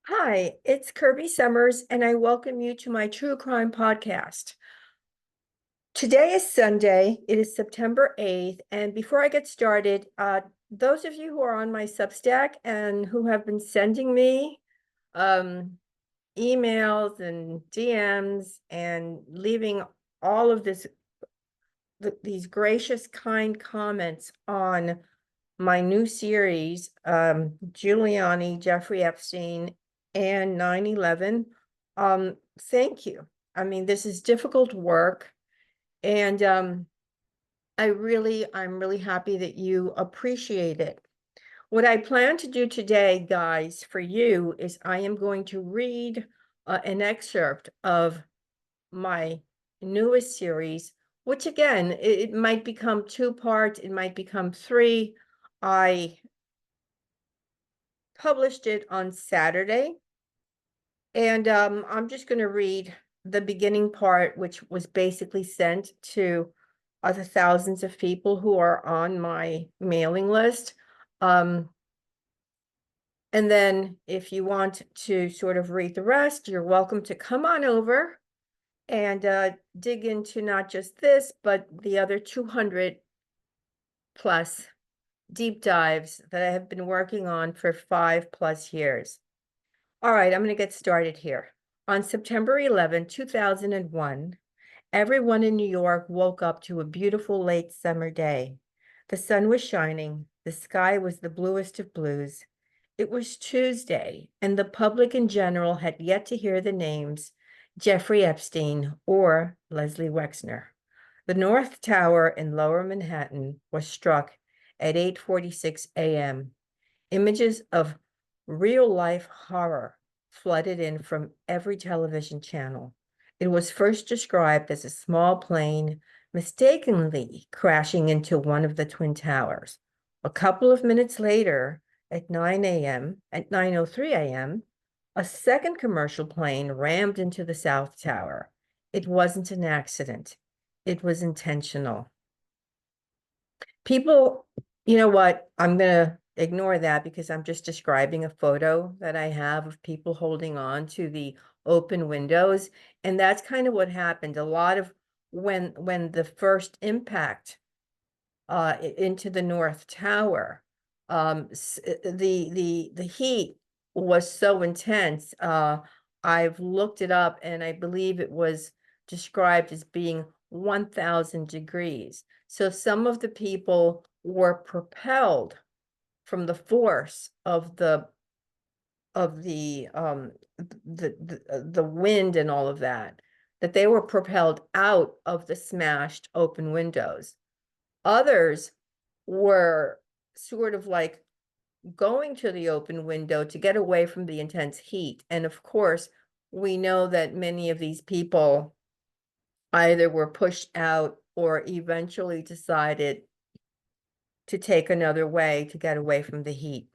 Hi, it's Kirby Summers, and I welcome you to my true crime podcast. Today is Sunday. It is September 8th. And before I get started, those of you who are on my Substack and who have been sending me um, emails and DMs and leaving all of these gracious, kind comments on my new series, Giuliani, Jeffrey Epstein, and 9/11. Thank you. I mean, this is difficult work, and I'm really happy that you appreciate it. What I plan to do today, guys, for you is I am going to read an excerpt of my newest series, which again, it might become two parts, it might become three. I published it on Saturday. And I'm just going to read the beginning part, which was basically sent to the thousands of people who are on my mailing list. Um, and then if you want to sort of read the rest, you're welcome to come on over and dig into not just this, but the other 200 plus deep dives that I have been working on for 5+ years. All right, I'm going to get started here. On September 2001, everyone in New York woke up to a beautiful late summer day. The sun was shining, the sky was the bluest of blues. It was Tuesday, and the public in general had yet to hear the names Jeffrey Epstein or Leslie Wexner. The North Tower in Lower Manhattan was struck at 8:46 a.m. Images of real-life horror flooded in from every television channel. It was first described as a small plane mistakenly crashing into one of the Twin Towers. A couple of minutes later, at 9:03 a.m., a second commercial plane rammed into the South Tower. It wasn't an accident. It was intentional. People, you know what? I'm going to ignore that because I'm just describing a photo that I have of people holding on to the open windows. And that's kind of what happened. A lot of when the first impact into the North Tower, the heat was so intense. I've looked it up and I believe it was described as being 1,000 degrees. So some of the people were propelled from the force of the wind and all of that, that they were propelled out of the smashed open windows. Others were sort of like going to the open window to get away from the intense heat. And of course, we know that many of these people either were pushed out or eventually decided to take another way to get away from the heat.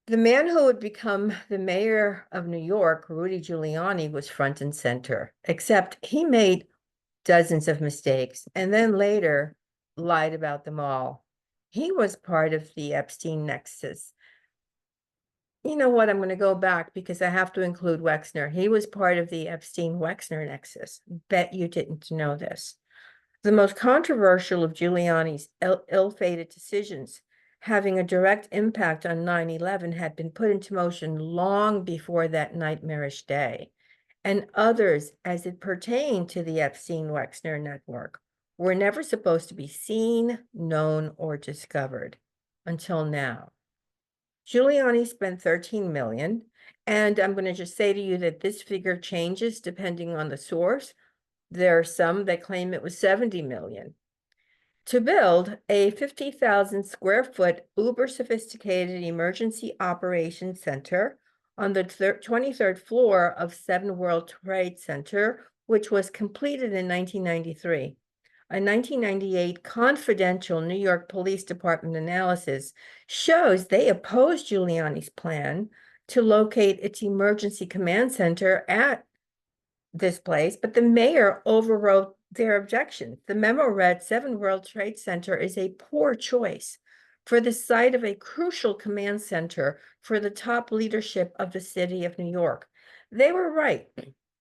The man who would become the mayor of New York, Rudy Giuliani, was front and center, except he made dozens of mistakes and then later lied about them all. He was part of the Epstein nexus. You know what? I'm going to go back because I have to include Wexner. He was part of the Epstein-Wexner nexus. Bet you didn't know this. The most controversial of Giuliani's ill-fated decisions, having a direct impact on 9/11, had been put into motion long before that nightmarish day, and others, as it pertained to the Epstein-Wexner network, were never supposed to be seen, known, or discovered until now. Giuliani spent 13 million, and I'm going to just say to you that this figure changes depending on the source. There are some that claim it was 70 million to build a 50,000 square foot uber sophisticated emergency operations center on the 23rd floor of 7 World Trade Center, which was completed in 1993. A 1998 confidential New York Police Department analysis shows they opposed Giuliani's plan to locate its emergency command center at this place, but the mayor overrode their objections. The memo read, 7 World Trade Center is a poor choice for the site of a crucial command center for the top leadership of the city of New York. They were right.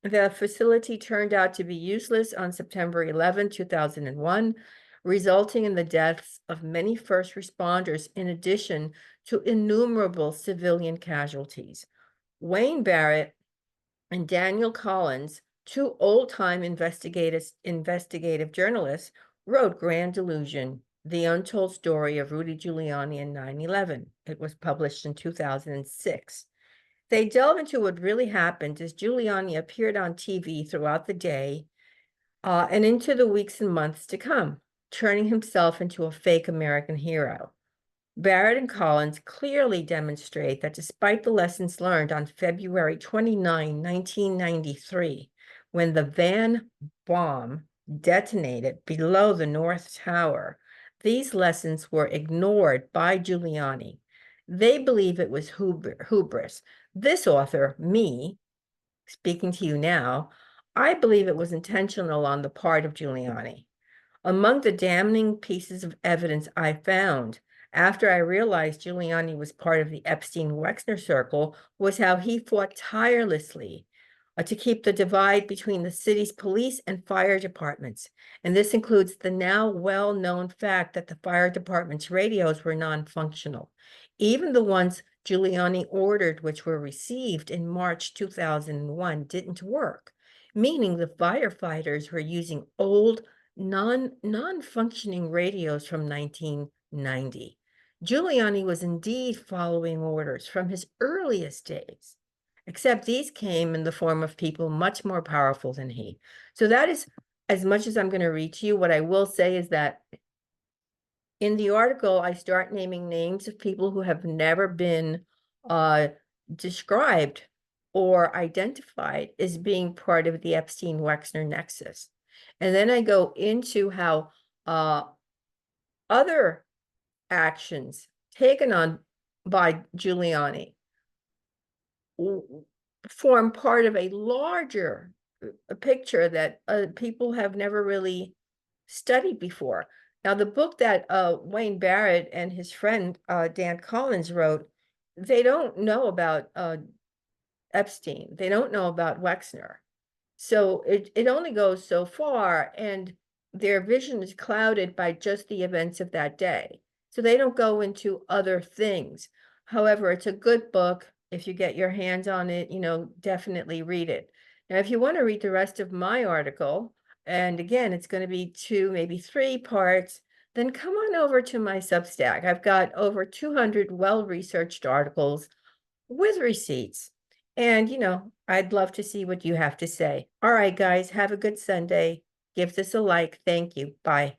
The facility turned out to be useless on September 11, 2001, resulting in the deaths of many first responders, in addition to innumerable civilian casualties. Wayne Barrett and Daniel Collins, two old-time investigative journalists, wrote Grand Delusion, The Untold Story of Rudy Giuliani and 9/11. It was published in 2006. They delve into what really happened as Giuliani appeared on TV throughout the day and into the weeks and months to come, turning himself into a fake American hero. Barrett and Collins clearly demonstrate that despite the lessons learned on February 29, 1993, when the van bomb detonated below the North Tower, these lessons were ignored by Giuliani. They believe it was hubris. This author, me, speaking to you now, I believe it was intentional on the part of Giuliani. Among the damning pieces of evidence I found after I realized Giuliani was part of the Epstein-Wexner circle was how he fought tirelessly to keep the divide between the city's police and fire departments. And this includes the now well-known fact that the fire department's radios were non-functional. Even the ones Giuliani ordered, which were received in March 2001, didn't work, meaning the firefighters were using old, non-functioning radios from 1990. Giuliani was indeed following orders from his earliest days, except these came in the form of people much more powerful than he. So that is as much as I'm going to read to you. What I will say is that in the article, I start naming names of people who have never been described or identified as being part of the Epstein-Wexner nexus. And then I go into how other actions taken on by Giuliani form part of a larger picture that people have never really studied before. Now, the book that Wayne Barrett and his friend Dan Collins wrote, they don't know about Epstein. They don't know about Wexner. So it only goes so far, and their vision is clouded by just the events of that day. So they don't go into other things. However, it's a good book. If you get your hands on it, definitely read it. Now, if you want to read the rest of my article, and again, it's going to be 2, maybe 3 parts, then come on over to my Substack. I've got over 200 well-researched articles with receipts. And, I'd love to see what you have to say. All right, guys, have a good Sunday. Give this a like. Thank you. Bye.